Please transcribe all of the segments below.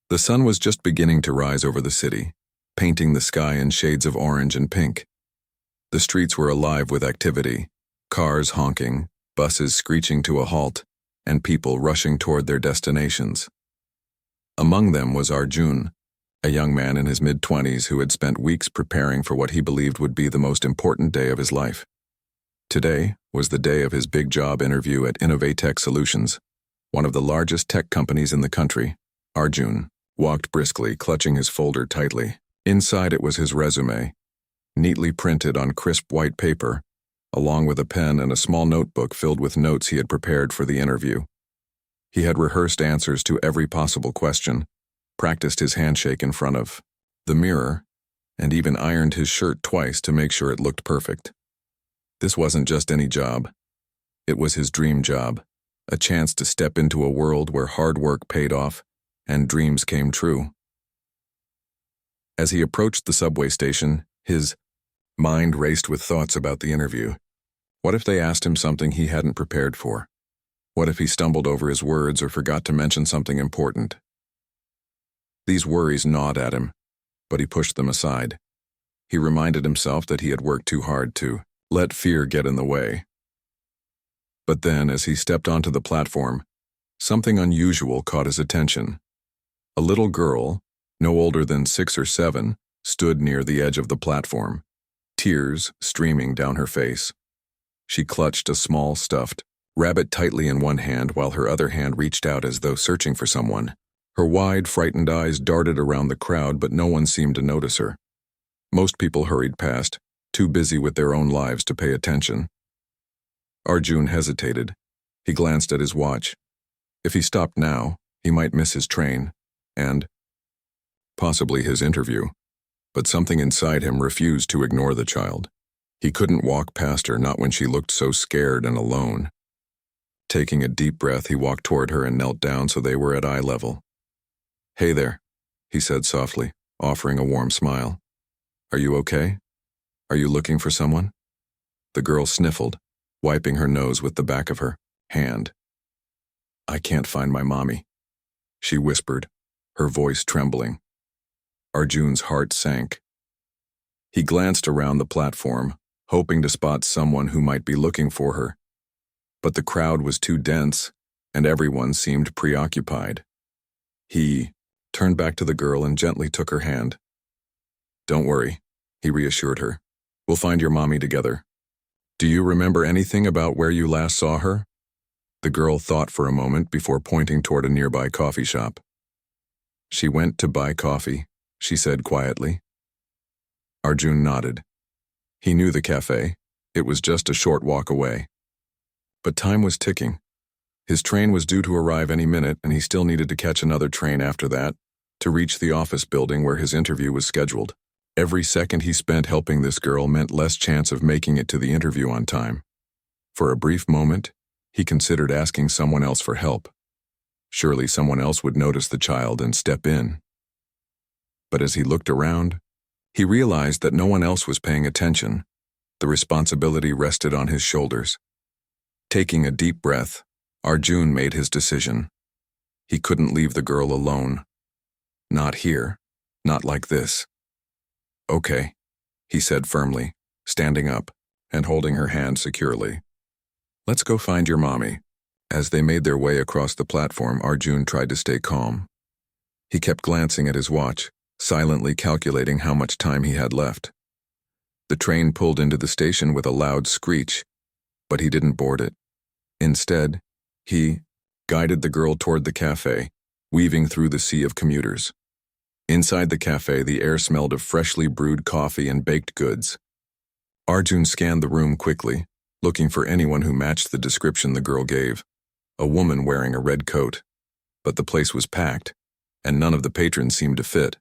The sun was just beginning to rise over the city, painting the sky in shades of orange and pink. The streets were alive with activity, cars honking, buses screeching to a halt, and people rushing toward their destinations. Among them was Arjun, a young man in his mid-20s who had spent weeks preparing for what he believed would be the most important day of his life. Today was the day of his big job interview at Innovatech Solutions, one of the largest tech companies in the country. Arjun walked briskly, clutching his folder tightly. Inside it was his resume, neatly printed on crisp white paper, along with a pen and a small notebook filled with notes he had prepared for the interview. He had rehearsed answers to every possible question, practiced his handshake in front of the mirror, and even ironed his shirt twice to make sure it looked perfect. This wasn't just any job. It was his dream job, a chance to step into a world where hard work paid off and dreams came true. As he approached the subway station, his mind raced with thoughts about the interview. What if they asked him something he hadn't prepared for? What if he stumbled over his words or forgot to mention something important? These worries gnawed at him, but he pushed them aside. He reminded himself that he had worked too hard to let fear get in the way. But then, as he stepped onto the platform, something unusual caught his attention. A little girl, no older than 6 or 7, stood near the edge of the platform, tears streaming down her face. She clutched a small stuffed rabbit tightly in one hand while her other hand reached out as though searching for someone. Her wide, frightened eyes darted around the crowd, but no one seemed to notice her. Most people hurried past, too busy with their own lives to pay attention. Arjun hesitated. He glanced at his watch. If he stopped now, he might miss his train, and possibly his interview. But something inside him refused to ignore the child. He couldn't walk past her, not when she looked so scared and alone. Taking a deep breath, he walked toward her and knelt down so they were at eye level. "Hey there," he said softly, offering a warm smile. "Are you okay? Are you looking for someone?" The girl sniffled, wiping her nose with the back of her hand. "I can't find my mommy," she whispered, her voice trembling. Arjun's heart sank. He glanced around the platform, hoping to spot someone who might be looking for her. But the crowd was too dense, and everyone seemed preoccupied. He turned back to the girl and gently took her hand. "Don't worry," he reassured her. "We'll find your mommy together. Do you remember anything about where you last saw her?" The girl thought for a moment before pointing toward a nearby coffee shop. "She went to buy coffee," she said quietly. Arjun nodded. He knew the cafe. It was just a short walk away. But time was ticking. His train was due to arrive any minute, and he still needed to catch another train after that to reach the office building where his interview was scheduled. Every second he spent helping this girl meant less chance of making it to the interview on time. For a brief moment, he considered asking someone else for help. Surely someone else would notice the child and step in. But as he looked around, he realized that no one else was paying attention. The responsibility rested on his shoulders. Taking a deep breath, Arjun made his decision. He couldn't leave the girl alone. Not here. Not like this. "Okay," he said firmly, standing up and holding her hand securely. "Let's go find your mommy." As they made their way across the platform, Arjun tried to stay calm. He kept glancing at his watch, silently calculating how much time he had left. The train pulled into the station with a loud screech, but he didn't board it. Instead, he guided the girl toward the cafe, weaving through the sea of commuters. Inside the cafe, the air smelled of freshly brewed coffee and baked goods. Arjun scanned the room quickly, looking for anyone who matched the description the girl gave. A woman wearing a red coat. But the place was packed, and none of the patrons seemed to fit.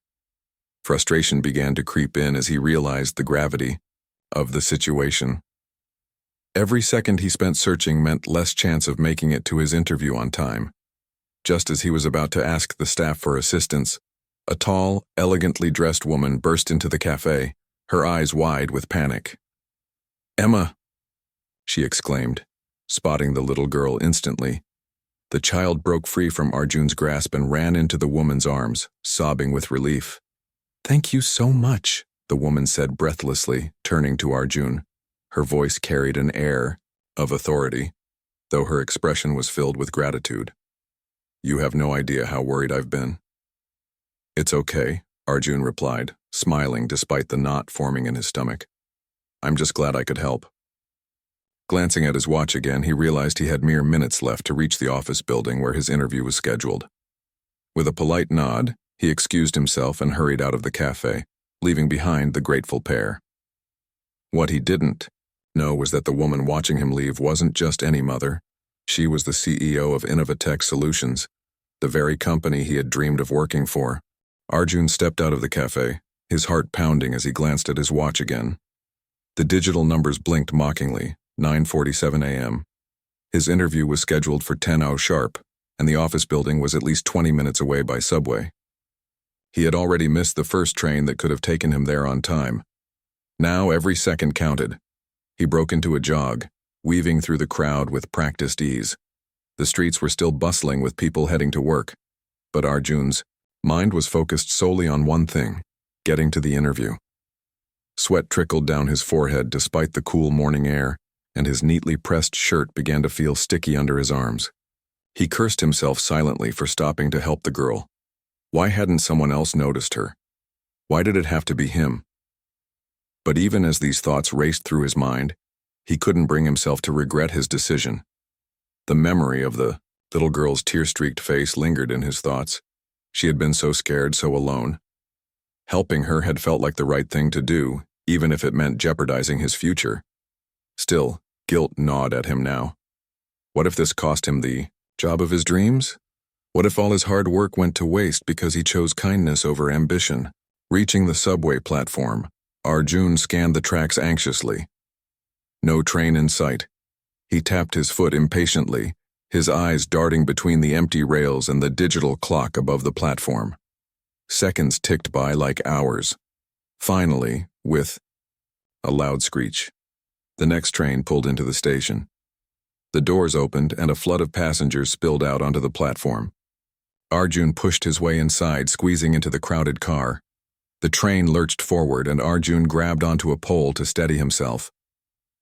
Frustration began to creep in as he realized the gravity of the situation. Every second he spent searching meant less chance of making it to his interview on time. Just as he was about to ask the staff for assistance, a tall, elegantly dressed woman burst into the cafe, her eyes wide with panic. "Emma!" she exclaimed, spotting the little girl instantly. The child broke free from Arjun's grasp and ran into the woman's arms, sobbing with relief. "Thank you so much," the woman said breathlessly, turning to Arjun. Her voice carried an air of authority, though her expression was filled with gratitude. "You have no idea how worried I've been." "It's okay," Arjun replied, smiling despite the knot forming in his stomach. "I'm just glad I could help." Glancing at his watch again, he realized he had mere minutes left to reach the office building where his interview was scheduled. With a polite nod, he excused himself and hurried out of the cafe, leaving behind the grateful pair. What he didn't know was that the woman watching him leave wasn't just any mother. She was the CEO of Innovatech Solutions, the very company he had dreamed of working for. Arjun stepped out of the cafe, his heart pounding as he glanced at his watch again. The digital numbers blinked mockingly, 9:47 a.m. His interview was scheduled for 10:00 sharp, and the office building was at least 20 minutes away by subway. He had already missed the first train that could have taken him there on time. Now every second counted. He broke into a jog, weaving through the crowd with practiced ease. The streets were still bustling with people heading to work, but Arjun's mind was focused solely on one thing: getting to the interview. Sweat trickled down his forehead despite the cool morning air, and his neatly pressed shirt began to feel sticky under his arms. He cursed himself silently for stopping to help the girl. Why hadn't someone else noticed her? Why did it have to be him? But even as these thoughts raced through his mind, he couldn't bring himself to regret his decision. The memory of the little girl's tear-streaked face lingered in his thoughts. She had been so scared, so alone. Helping her had felt like the right thing to do, even if it meant jeopardizing his future. Still, guilt gnawed at him now. What if this cost him the job of his dreams? What if all his hard work went to waste because he chose kindness over ambition? Reaching the subway platform, Arjun scanned the tracks anxiously. No train in sight. He tapped his foot impatiently, his eyes darting between the empty rails and the digital clock above the platform. Seconds ticked by like hours. Finally, with a loud screech, the next train pulled into the station. The doors opened and a flood of passengers spilled out onto the platform. Arjun pushed his way inside, squeezing into the crowded car. The train lurched forward and Arjun grabbed onto a pole to steady himself.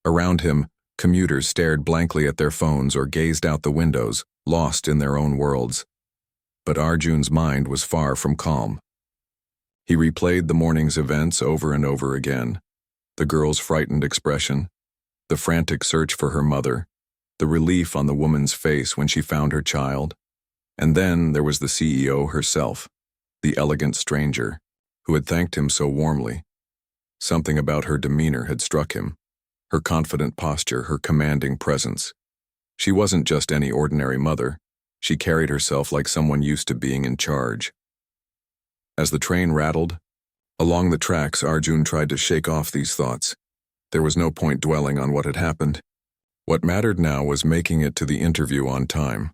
Around him, commuters stared blankly at their phones or gazed out the windows, lost in their own worlds. But Arjun's mind was far from calm. He replayed the morning's events over and over again. The girl's frightened expression, the frantic search for her mother, the relief on the woman's face when she found her child. And then there was the CEO herself, the elegant stranger, who had thanked him so warmly. Something about her demeanor had struck him, her confident posture, her commanding presence. She wasn't just any ordinary mother. She carried herself like someone used to being in charge. As the train rattled along the tracks, Arjun tried to shake off these thoughts. There was no point dwelling on what had happened. What mattered now was making it to the interview on time,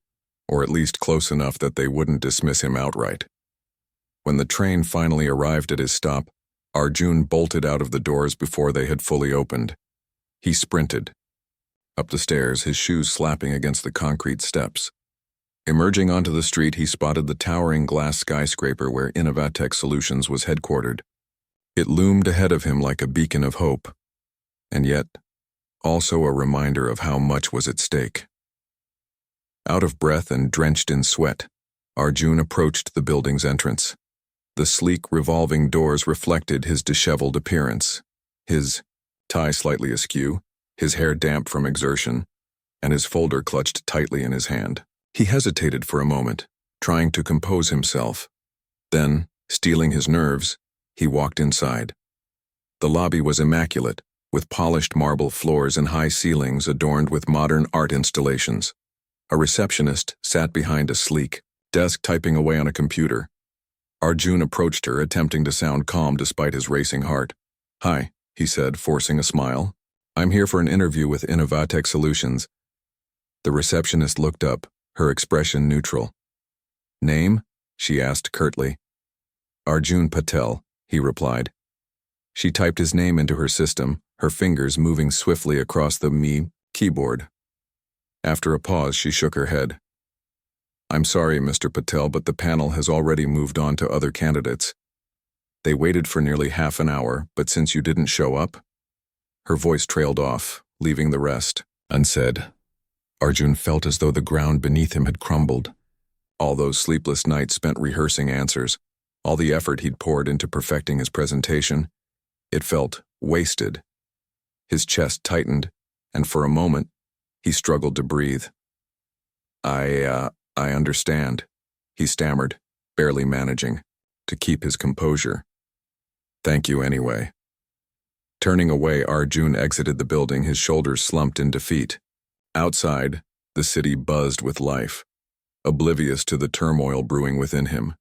or at least close enough that they wouldn't dismiss him outright. When the train finally arrived at his stop, Arjun bolted out of the doors before they had fully opened. He sprinted up the stairs, his shoes slapping against the concrete steps. Emerging onto the street, he spotted the towering glass skyscraper where Innovatech Solutions was headquartered. It loomed ahead of him like a beacon of hope, and yet also a reminder of how much was at stake. Out of breath and drenched in sweat, Arjun approached the building's entrance. The sleek revolving doors reflected his disheveled appearance, his tie slightly askew, his hair damp from exertion, and his folder clutched tightly in his hand. He hesitated for a moment, trying to compose himself. Then, steeling his nerves, he walked inside. The lobby was immaculate, with polished marble floors and high ceilings adorned with modern art installations. A receptionist sat behind a sleek desk typing away on a computer. Arjun approached her, attempting to sound calm despite his racing heart. "Hi," he said, forcing a smile. "I'm here for an interview with Innovatech Solutions." The receptionist looked up, her expression neutral. "Name?" she asked curtly. "Arjun Patel," he replied. She typed his name into her system, her fingers moving swiftly across the keyboard. After a pause, she shook her head. I'm sorry, Mr. Patel, but the panel has already moved on to other candidates. They waited for nearly half an hour, but since you didn't show up, her voice trailed off, leaving the rest unsaid. Arjun felt as though the ground beneath him had crumbled. All those sleepless nights spent rehearsing answers, all the effort he'd poured into perfecting his presentation, it felt wasted. His chest tightened, and for a moment, he struggled to breathe. I understand, he stammered, barely managing to keep his composure. Thank you anyway. Turning away, Arjun exited the building, his shoulders slumped in defeat. Outside, the city buzzed with life, oblivious to the turmoil brewing within him.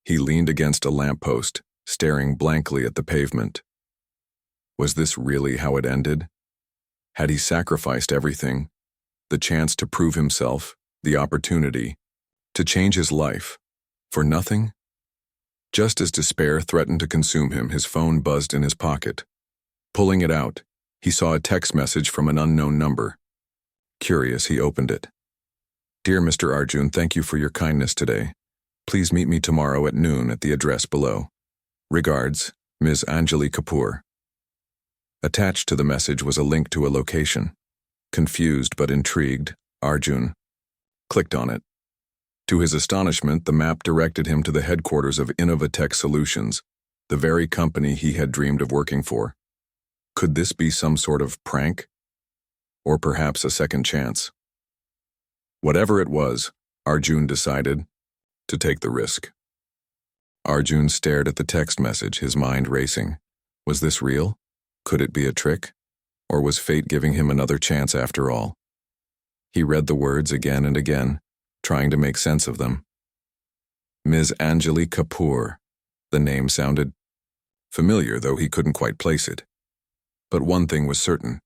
He leaned against a lamppost, staring blankly at the pavement. Was this really how it ended? Had he sacrificed everything? The chance to prove himself, the opportunity to change his life, for nothing? Just as despair threatened to consume him, his phone buzzed in his pocket. Pulling it out, he saw a text message from an unknown number. Curious, he opened it. Dear Mr. Arjun, thank you for your kindness today. Please meet me tomorrow at noon at the address below. Regards, Ms. Anjali Kapoor. Attached to the message was a link to a location. Confused but intrigued, Arjun clicked on it. To his astonishment, the map directed him to the headquarters of Innovatech Solutions, the very company he had dreamed of working for. Could this be some sort of prank? Or perhaps a second chance? Whatever it was, Arjun decided to take the risk. Arjun stared at the text message, his mind racing. Was this real? Could it be a trick? Or was fate giving him another chance after all? He read the words again and again, trying to make sense of them. Ms. Anjali Kapoor. The name sounded familiar, though he couldn't quite place it. But one thing was certain.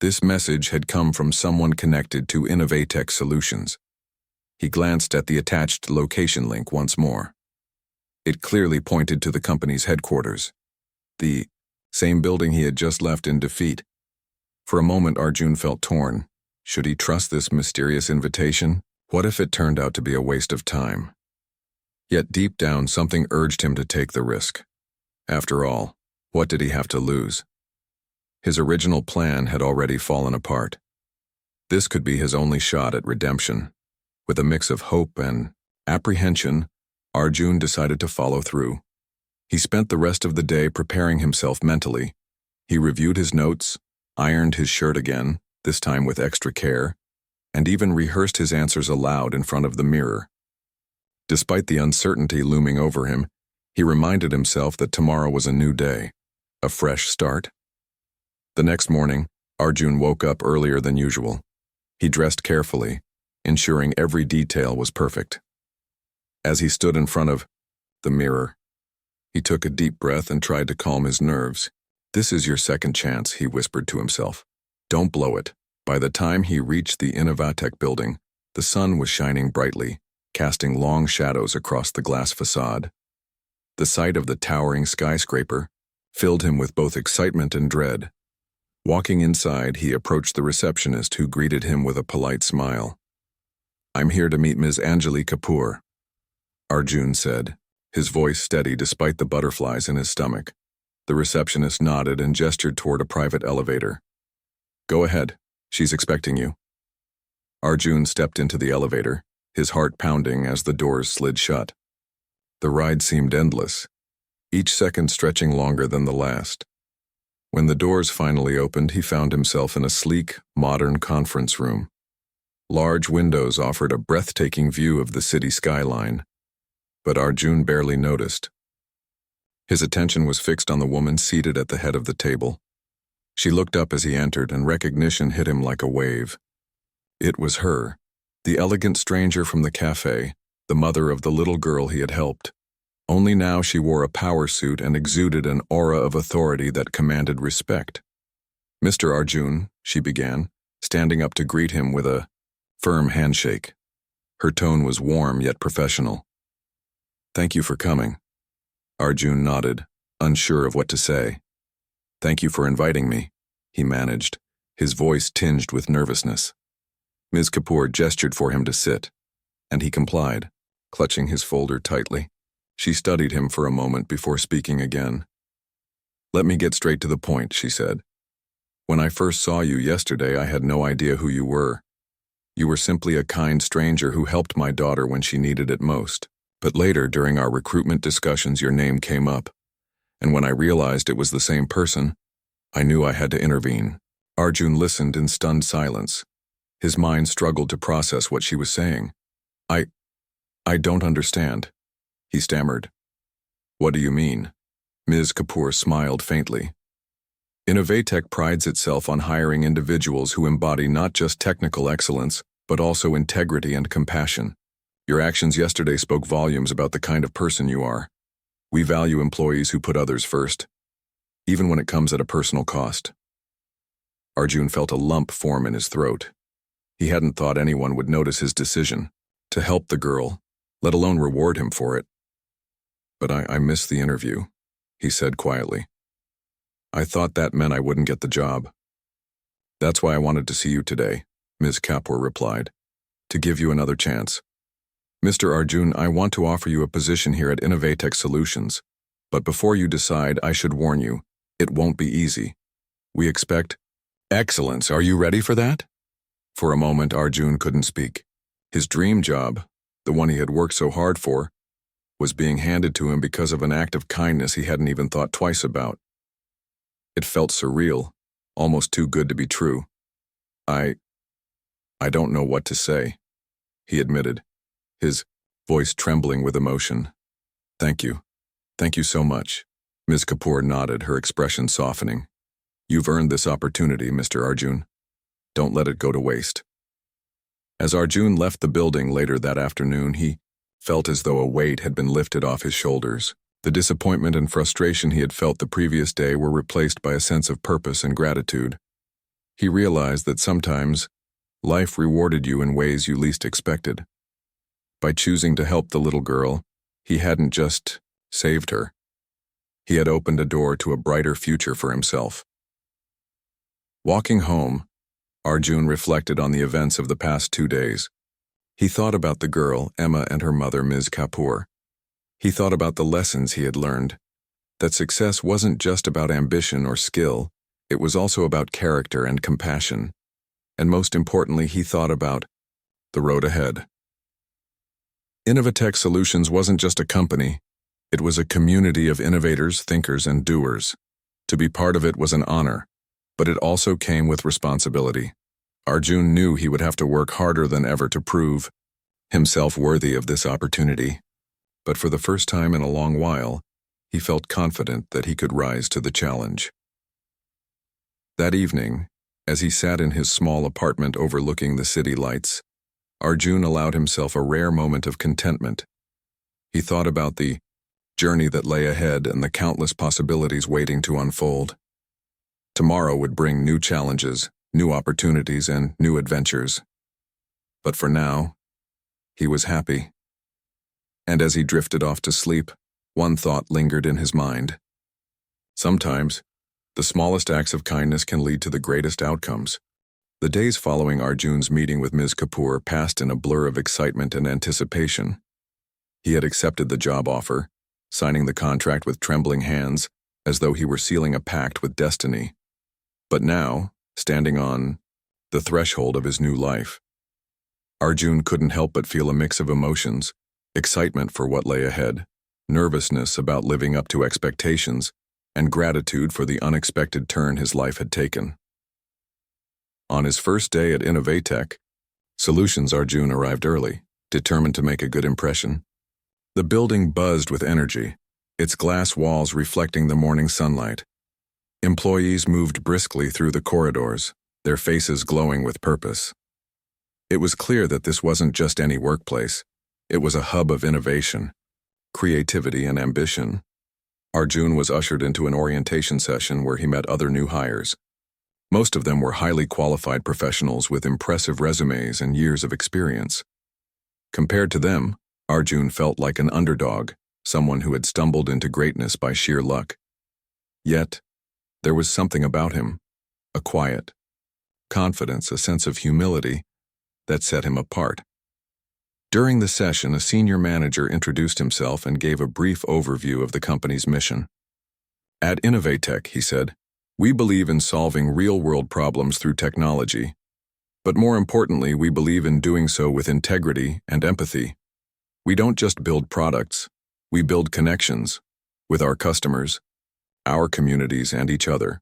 This message had come from someone connected to Innovatech Solutions. He glanced at the attached location link once more. It clearly pointed to the company's headquarters, the same building he had just left in defeat. For a moment, Arjun felt torn. Should he trust this mysterious invitation? What if it turned out to be a waste of time? Yet deep down, something urged him to take the risk. After all, what did he have to lose? His original plan had already fallen apart. This could be his only shot at redemption. With a mix of hope and apprehension, Arjun decided to follow through. He spent the rest of the day preparing himself mentally. He reviewed his notes, ironed his shirt again, this time with extra care, and even rehearsed his answers aloud in front of the mirror. Despite the uncertainty looming over him, he reminded himself that tomorrow was a new day, a fresh start. The next morning, Arjun woke up earlier than usual. He dressed carefully, ensuring every detail was perfect. As he stood in front of the mirror, he took a deep breath and tried to calm his nerves. This is your second chance, he whispered to himself. Don't blow it. By the time he reached the Innovatech building, the sun was shining brightly, casting long shadows across the glass facade. The sight of the towering skyscraper filled him with both excitement and dread. Walking inside, he approached the receptionist, who greeted him with a polite smile. I'm here to meet Ms. Anjali Kapoor, Arjun said, his voice steady despite the butterflies in his stomach. The receptionist nodded and gestured toward a private elevator. Go ahead, she's expecting you. Arjun stepped into the elevator, his heart pounding as the doors slid shut. The ride seemed endless, each second stretching longer than the last. When the doors finally opened, he found himself in a sleek, modern conference room. Large windows offered a breathtaking view of the city skyline, but Arjun barely noticed. His attention was fixed on the woman seated at the head of the table. She looked up as he entered, and recognition hit him like a wave. It was her, the elegant stranger from the cafe, the mother of the little girl he had helped. Only now she wore a power suit and exuded an aura of authority that commanded respect. Mr. Arjun, she began, standing up to greet him with a firm handshake. Her tone was warm yet professional. Thank you for coming. Arjun nodded, unsure of what to say. Thank you for inviting me, he managed, his voice tinged with nervousness. Ms. Kapoor gestured for him to sit. and he complied, clutching his folder tightly. She studied him for a moment before speaking again. "Let me get straight to the point," she said. "When I first saw you yesterday, I had no idea who you were. You were simply a kind stranger who helped my daughter when she needed it most. But later, during our recruitment discussions, your name came up, and when I realized it was the same person, I knew I had to intervene." Arjun listened in stunned silence. His mind struggled to process what she was saying. I don't understand," he stammered. "What do you mean?" Ms. Kapoor smiled faintly. Innovatech prides itself on hiring individuals who embody not just technical excellence, but also integrity and compassion. Your actions yesterday spoke volumes about the kind of person you are. We value employees who put others first, even when it comes at a personal cost. Arjun felt a lump form in his throat. He hadn't thought anyone would notice his decision to help the girl, let alone reward him for it. "But I missed the interview," he said quietly. "I thought that meant I wouldn't get the job." "That's why I wanted to see you today," Ms. Kapoor replied, "to give you another chance. Mr. Arjun, I want to offer you a position here at Innovatech Solutions, but before you decide, I should warn you, it won't be easy. We expect excellence. Are you ready for that?" For a moment, Arjun couldn't speak. His dream job, the one he had worked so hard for, was being handed to him because of an act of kindness he hadn't even thought twice about. It felt surreal, almost too good to be true. I don't know what to say," he admitted, his voice trembling with emotion. Thank you so much." Ms. Kapoor nodded, her expression softening. "You've earned this opportunity, Mr. Arjun. Don't let it go to waste." As Arjun left the building later that afternoon, he felt as though a weight had been lifted off his shoulders. The disappointment and frustration he had felt the previous day were replaced by a sense of purpose and gratitude. He realized that sometimes life rewarded you in ways you least expected. By choosing to help the little girl, he hadn't just saved her. He had opened a door to a brighter future for himself. Walking home, Arjun reflected on the events of the past 2 days. He thought about the girl, Emma, and her mother, Ms. Kapoor. He thought about the lessons he had learned, that success wasn't just about ambition or skill, it was also about character and compassion. And most importantly, he thought about the road ahead. Innovatech Solutions wasn't just a company, it was a community of innovators, thinkers, and doers. To be part of it was an honor, but it also came with responsibility. Arjun knew he would have to work harder than ever to prove himself worthy of this opportunity. But for the first time in a long while, he felt confident that he could rise to the challenge. That evening, as he sat in his small apartment overlooking the city lights, Arjun allowed himself a rare moment of contentment. He thought about the journey that lay ahead and the countless possibilities waiting to unfold. Tomorrow would bring new challenges, new opportunities, and new adventures. But for now, he was happy. And as he drifted off to sleep, one thought lingered in his mind. Sometimes, the smallest acts of kindness can lead to the greatest outcomes. The days following Arjun's meeting with Ms. Kapoor passed in a blur of excitement and anticipation. He had accepted the job offer, signing the contract with trembling hands, as though he were sealing a pact with destiny. But now, standing on the threshold of his new life, Arjun couldn't help but feel a mix of emotions: excitement for what lay ahead, nervousness about living up to expectations, and gratitude for the unexpected turn his life had taken. On his first day at Innovatech Solutions, Arjun arrived early, determined to make a good impression. The building buzzed with energy, its glass walls reflecting the morning sunlight. Employees moved briskly through the corridors, their faces glowing with purpose. It was clear that this wasn't just any workplace. It was a hub of innovation, creativity, and ambition. Arjun was ushered into an orientation session where he met other new hires. Most of them were highly qualified professionals with impressive resumes and years of experience. Compared to them, Arjun felt like an underdog, someone who had stumbled into greatness by sheer luck. Yet, there was something about him, a quiet confidence, a sense of humility, that set him apart. During the session, a senior manager introduced himself and gave a brief overview of the company's mission. At Innovatech, he said, we believe in solving real-world problems through technology, but more importantly, we believe in doing so with integrity and empathy. We don't just build products, we build connections with our customers, our communities, and each other.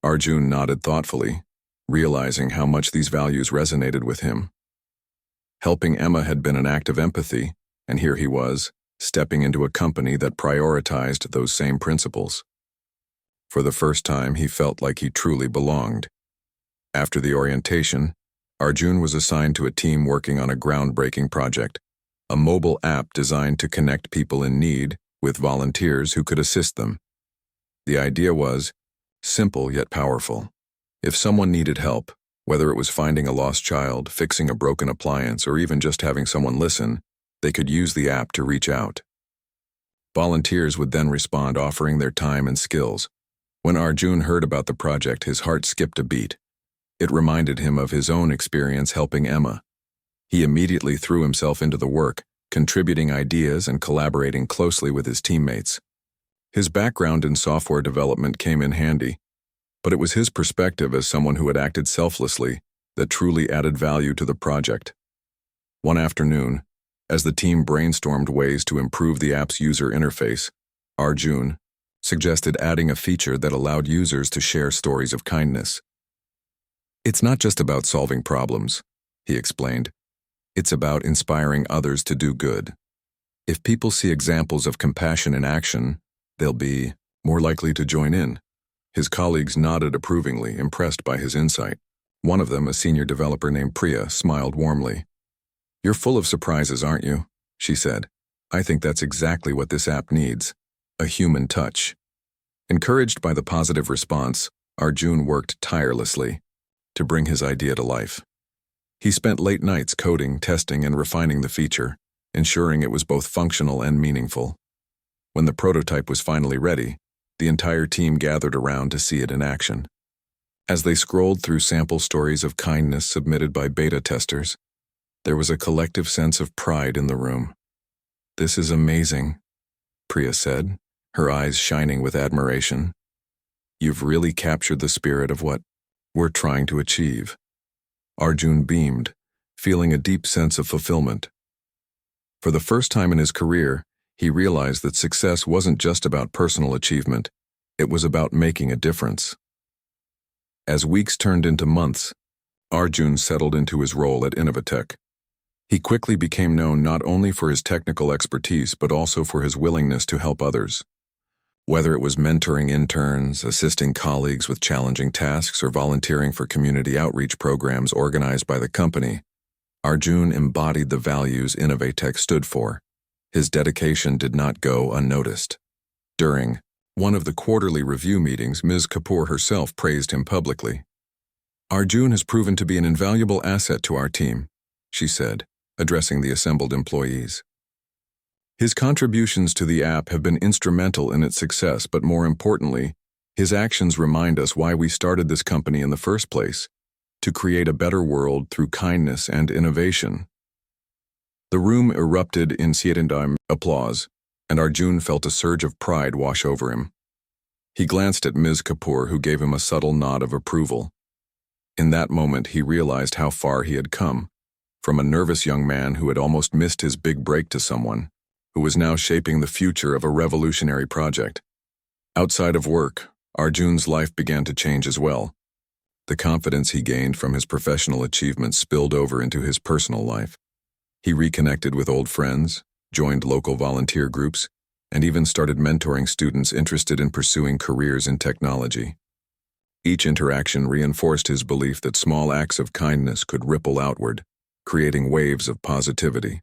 Arjun nodded thoughtfully, realizing how much these values resonated with him. Helping Emma had been an act of empathy, and here he was, stepping into a company that prioritized those same principles. For the first time, he felt like he truly belonged. After the orientation, Arjun was assigned to a team working on a groundbreaking project, a mobile app designed to connect people in need with volunteers who could assist them. The idea was simple yet powerful. If someone needed help, whether it was finding a lost child, fixing a broken appliance, or even just having someone listen, they could use the app to reach out. Volunteers would then respond, offering their time and skills. When Arjun heard about the project, his heart skipped a beat. It reminded him of his own experience helping Emma. He immediately threw himself into the work, contributing ideas and collaborating closely with his teammates. His background in software development came in handy, but it was his perspective as someone who had acted selflessly that truly added value to the project. One afternoon, as the team brainstormed ways to improve the app's user interface, Arjun suggested adding a feature that allowed users to share stories of kindness. It's not just about solving problems, he explained. It's about inspiring others to do good. If people see examples of compassion in action, they'll be more likely to join in. His colleagues nodded approvingly, impressed by his insight. One of them, a senior developer named Priya, smiled warmly. You're full of surprises, aren't you? She said. I think that's exactly what this app needs. A human touch. Encouraged by the positive response, Arjun worked tirelessly to bring his idea to life. He spent late nights coding, testing, and refining the feature, ensuring it was both functional and meaningful. When the prototype was finally ready, the entire team gathered around to see it in action. As they scrolled through sample stories of kindness submitted by beta testers, there was a collective sense of pride in the room. This is amazing, Priya said, her eyes shining with admiration. You've really captured the spirit of what we're trying to achieve. Arjun beamed, feeling a deep sense of fulfillment. For the first time in his career, he realized that success wasn't just about personal achievement, it was about making a difference. As weeks turned into months, Arjun settled into his role at Innovatech. He quickly became known not only for his technical expertise but also for his willingness to help others. Whether it was mentoring interns, assisting colleagues with challenging tasks, or volunteering for community outreach programs organized by the company, Arjun embodied the values Innovatech stood for. His dedication did not go unnoticed. During one of the quarterly review meetings, Ms. Kapoor herself praised him publicly. Arjun has proven to be an invaluable asset to our team, she said, addressing the assembled employees. His contributions to the app have been instrumental in its success, but more importantly, his actions remind us why we started this company in the first place, to create a better world through kindness and innovation. The room erupted in sirendime applause, and Arjun felt a surge of pride wash over him. He glanced at Ms. Kapoor, who gave him a subtle nod of approval. In that moment, he realized how far he had come, from a nervous young man who had almost missed his big break to someone who was now shaping the future of a revolutionary project. Outside of work, Arjun's life began to change as well. The confidence he gained from his professional achievements spilled over into his personal life. He reconnected with old friends, joined local volunteer groups, and even started mentoring students interested in pursuing careers in technology. Each interaction reinforced his belief that small acts of kindness could ripple outward, creating waves of positivity.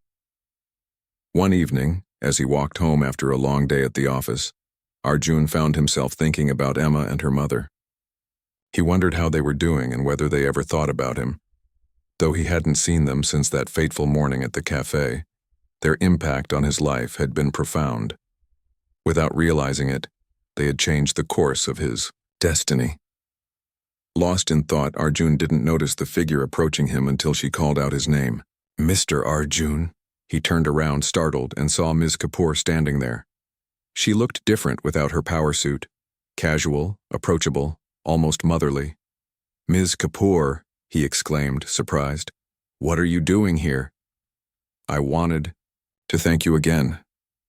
One evening, as he walked home after a long day at the office, Arjun found himself thinking about Emma and her mother. He wondered how they were doing and whether they ever thought about him. Though he hadn't seen them since that fateful morning at the cafe, their impact on his life had been profound. Without realizing it, they had changed the course of his destiny. Lost in thought, Arjun didn't notice the figure approaching him until she called out his name. Mr. Arjun. He turned around, startled, and saw Ms. Kapoor standing there. She looked different without her power suit. Casual, approachable, almost motherly. Ms. Kapoor, he exclaimed, surprised. What are you doing here? I wanted to thank you again,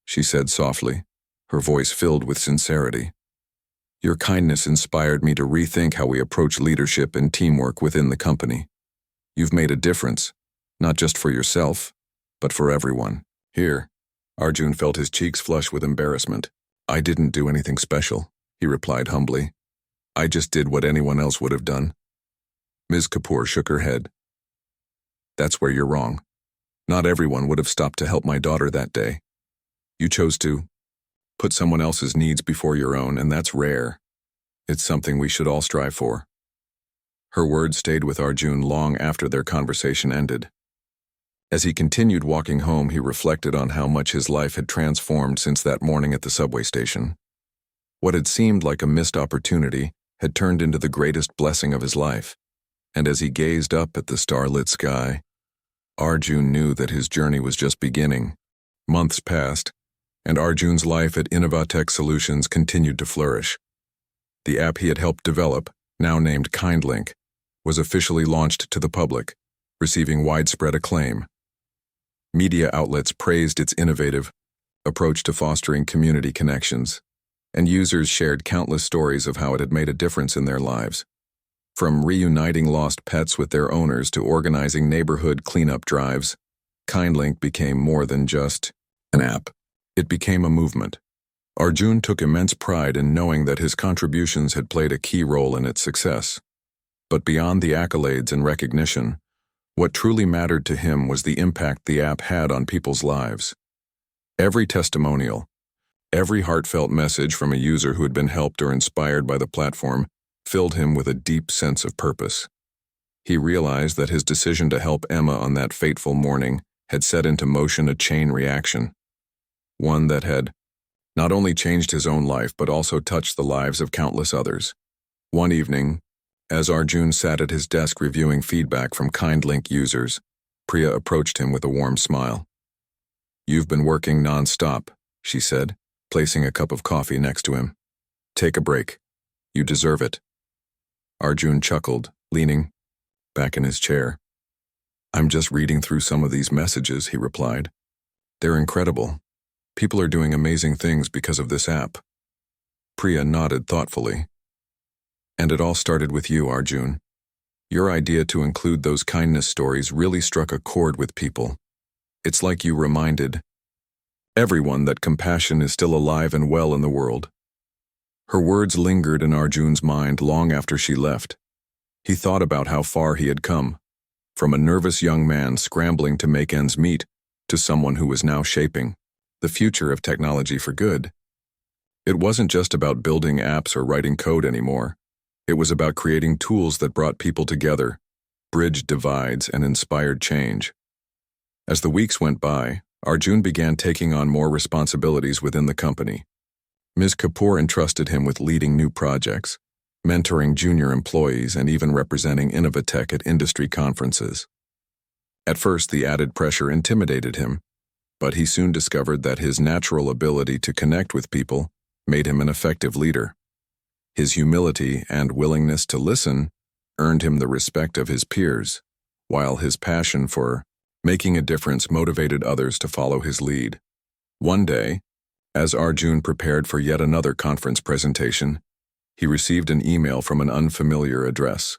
she said softly, her voice filled with sincerity. Your kindness inspired me to rethink how we approach leadership and teamwork within the company. You've made a difference, not just for yourself, but for everyone. Here, Arjun felt his cheeks flush with embarrassment. I didn't do anything special, he replied humbly. I just did what anyone else would have done. Ms. Kapoor shook her head. That's where you're wrong. Not everyone would have stopped to help my daughter that day. You chose to put someone else's needs before your own, and that's rare. It's something we should all strive for. Her words stayed with Arjun long after their conversation ended. As he continued walking home, he reflected on how much his life had transformed since that morning at the subway station. What had seemed like a missed opportunity had turned into the greatest blessing of his life, and as he gazed up at the starlit sky, Arjun knew that his journey was just beginning. Months passed, and Arjun's life at Innovatech Solutions continued to flourish. The app he had helped develop, now named KindLink, was officially launched to the public, receiving widespread acclaim. Media outlets praised its innovative approach to fostering community connections, and users shared countless stories of how it had made a difference in their lives. From reuniting lost pets with their owners to organizing neighborhood cleanup drives, KindLink became more than just an app. It became a movement. Arjun took immense pride in knowing that his contributions had played a key role in its success. But beyond the accolades and recognition, what truly mattered to him was the impact the app had on people's lives. Every testimonial, every heartfelt message from a user who had been helped or inspired by the platform filled him with a deep sense of purpose. He realized that his decision to help Emma on that fateful morning had set into motion a chain reaction, one that had not only changed his own life but also touched the lives of countless others. One evening, as Arjun sat at his desk reviewing feedback from KindLink users, Priya approached him with a warm smile. You've been working non-stop, she said, placing a cup of coffee next to him. Take a break. You deserve it. Arjun chuckled, leaning back in his chair. I'm just reading through some of these messages, he replied. They're incredible. People are doing amazing things because of this app. Priya nodded thoughtfully. And it all started with you, Arjun. Your idea to include those kindness stories really struck a chord with people. It's like you reminded everyone that compassion is still alive and well in the world. Her words lingered in Arjun's mind long after she left. He thought about how far he had come, from a nervous young man scrambling to make ends meet to someone who was now shaping the future of technology for good. It wasn't just about building apps or writing code anymore. It was about creating tools that brought people together, bridged divides, and inspired change. As the weeks went by, Arjun began taking on more responsibilities within the company. Ms. Kapoor entrusted him with leading new projects, mentoring junior employees, and even representing Innovatech at industry conferences. At first, the added pressure intimidated him, but he soon discovered that his natural ability to connect with people made him an effective leader. His humility and willingness to listen earned him the respect of his peers, while his passion for making a difference motivated others to follow his lead. One day, as Arjun prepared for yet another conference presentation, he received an email from an unfamiliar address.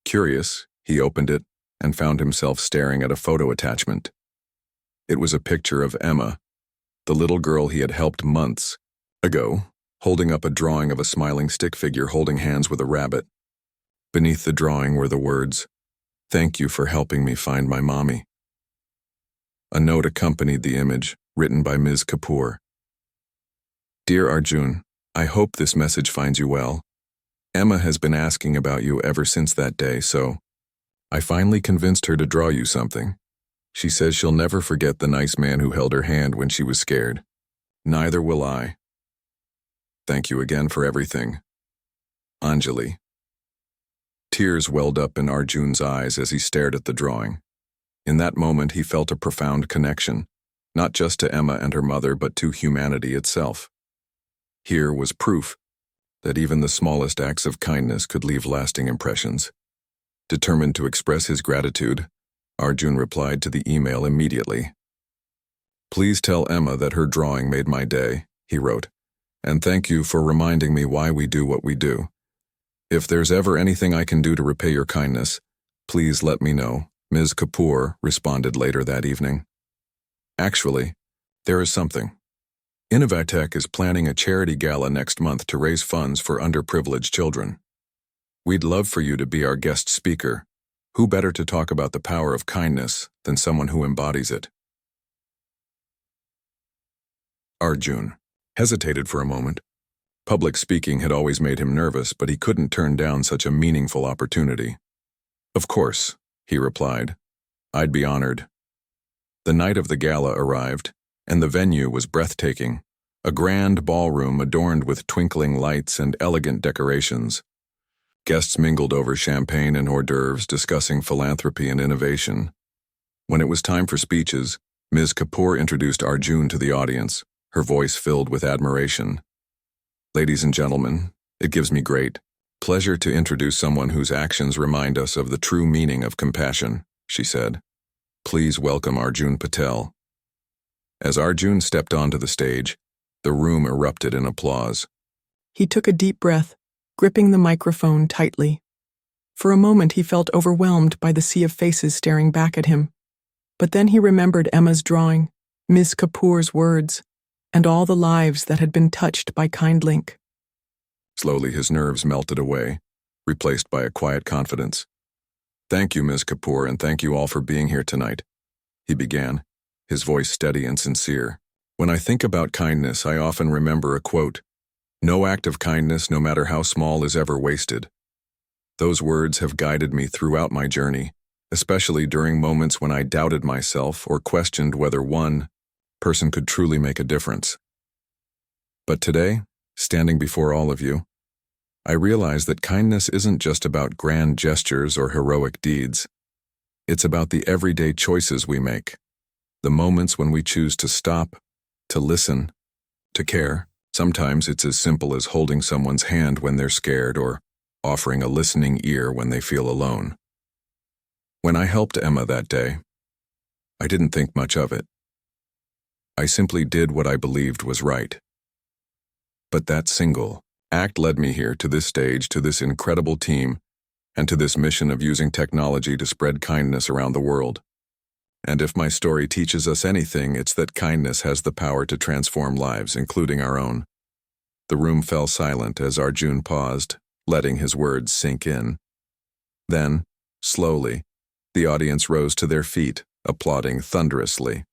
Curious, he opened it and found himself staring at a photo attachment. It was a picture of Emma, the little girl he had helped months ago, holding up a drawing of a smiling stick figure holding hands with a rabbit. Beneath the drawing were the words, "Thank you for helping me find my mommy." A note accompanied the image, written by Ms. Kapoor. Dear Arjun, I hope this message finds you well. Emma has been asking about you ever since that day, so I finally convinced her to draw you something. She says she'll never forget the nice man who held her hand when she was scared. Neither will I. Thank you again for everything. Anjali. Tears welled up in Arjun's eyes as he stared at the drawing. In that moment, he felt a profound connection, not just to Emma and her mother, but to humanity itself. Here was proof that even the smallest acts of kindness could leave lasting impressions. Determined to express his gratitude, Arjun replied to the email immediately. "Please tell Emma that her drawing made my day," he wrote, "and thank you for reminding me why we do what we do. If there's ever anything I can do to repay your kindness, please let me know." Ms. Kapoor responded later that evening. "Actually, there is something. Innovatech is planning a charity gala next month to raise funds for underprivileged children. We'd love for you to be our guest speaker. Who better to talk about the power of kindness than someone who embodies it?" Arjun hesitated for a moment. Public speaking had always made him nervous, but he couldn't turn down such a meaningful opportunity. "Of course," he replied. "I'd be honored." The night of the gala arrived, and the venue was breathtaking, a grand ballroom adorned with twinkling lights and elegant decorations. Guests mingled over champagne and hors d'oeuvres, discussing philanthropy and innovation. When it was time for speeches, Ms. Kapoor introduced Arjun to the audience, her voice filled with admiration. "Ladies and gentlemen, it gives me great pleasure to introduce someone whose actions remind us of the true meaning of compassion," she said. "Please welcome Arjun Patel." As Arjun stepped onto the stage, the room erupted in applause. He took a deep breath, gripping the microphone tightly. For a moment he felt overwhelmed by the sea of faces staring back at him. But then he remembered Emma's drawing, Ms. Kapoor's words, and all the lives that had been touched by KindLink. Slowly his nerves melted away, replaced by a quiet confidence. "Thank you, Ms. Kapoor, and thank you all for being here tonight," he began, his voice steady and sincere. "When I think about kindness, I often remember a quote, 'No act of kindness, no matter how small, is ever wasted.' Those words have guided me throughout my journey, especially during moments when I doubted myself or questioned whether one person could truly make a difference. But today, standing before all of you, I realize that kindness isn't just about grand gestures or heroic deeds. It's about the everyday choices we make, the moments when we choose to stop, to listen, to care. Sometimes it's as simple as holding someone's hand when they're scared or offering a listening ear when they feel alone. When I helped Emma that day, I didn't think much of it. I simply did what I believed was right. But that single act led me here, to this stage, to this incredible team, and to this mission of using technology to spread kindness around the world. And if my story teaches us anything, it's that kindness has the power to transform lives, including our own." The room fell silent as Arjun paused, letting his words sink in. Then, slowly, the audience rose to their feet, applauding thunderously.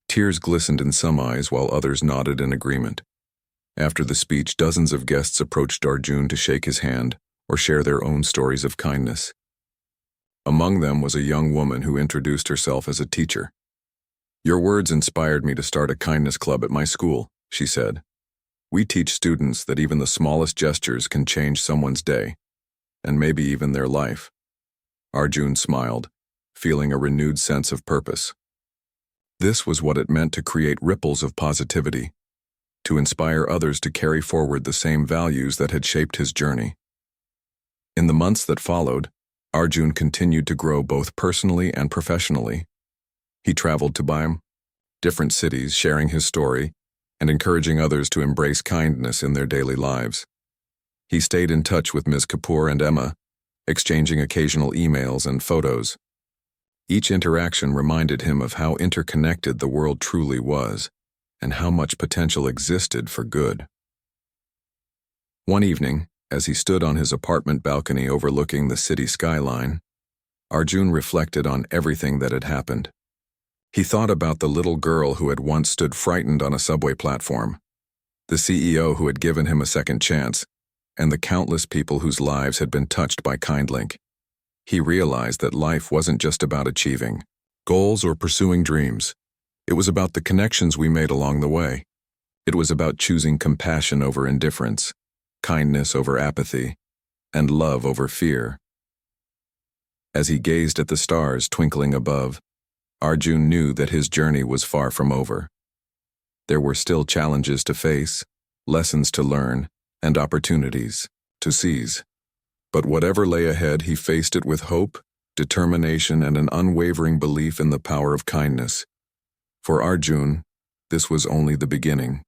Tears glistened in some eyes while others nodded in agreement. After the speech, dozens of guests approached Arjun to shake his hand or share their own stories of kindness. Among them was a young woman who introduced herself as a teacher. "Your words inspired me to start a kindness club at my school," she said. "We teach students that even the smallest gestures can change someone's day, and maybe even their life." Arjun smiled, feeling a renewed sense of purpose. This was what it meant to create ripples of positivity, to inspire others to carry forward the same values that had shaped his journey. In the months that followed, Arjun continued to grow both personally and professionally. He traveled to different cities, sharing his story and encouraging others to embrace kindness in their daily lives. He stayed in touch with Ms. Kapoor and Emma, exchanging occasional emails and photos. Each interaction reminded him of how interconnected the world truly was, and how much potential existed for good. One evening, as he stood on his apartment balcony overlooking the city skyline, Arjun reflected on everything that had happened. He thought about the little girl who had once stood frightened on a subway platform, the CEO who had given him a second chance, and the countless people whose lives had been touched by KindLink. He realized that life wasn't just about achieving goals or pursuing dreams. It was about the connections we made along the way. It was about choosing compassion over indifference, kindness over apathy, and love over fear. As he gazed at the stars twinkling above, Arjun knew that his journey was far from over. There were still challenges to face, lessons to learn, and opportunities to seize. But whatever lay ahead, he faced it with hope, determination, and an unwavering belief in the power of kindness. For Arjun, this was only the beginning.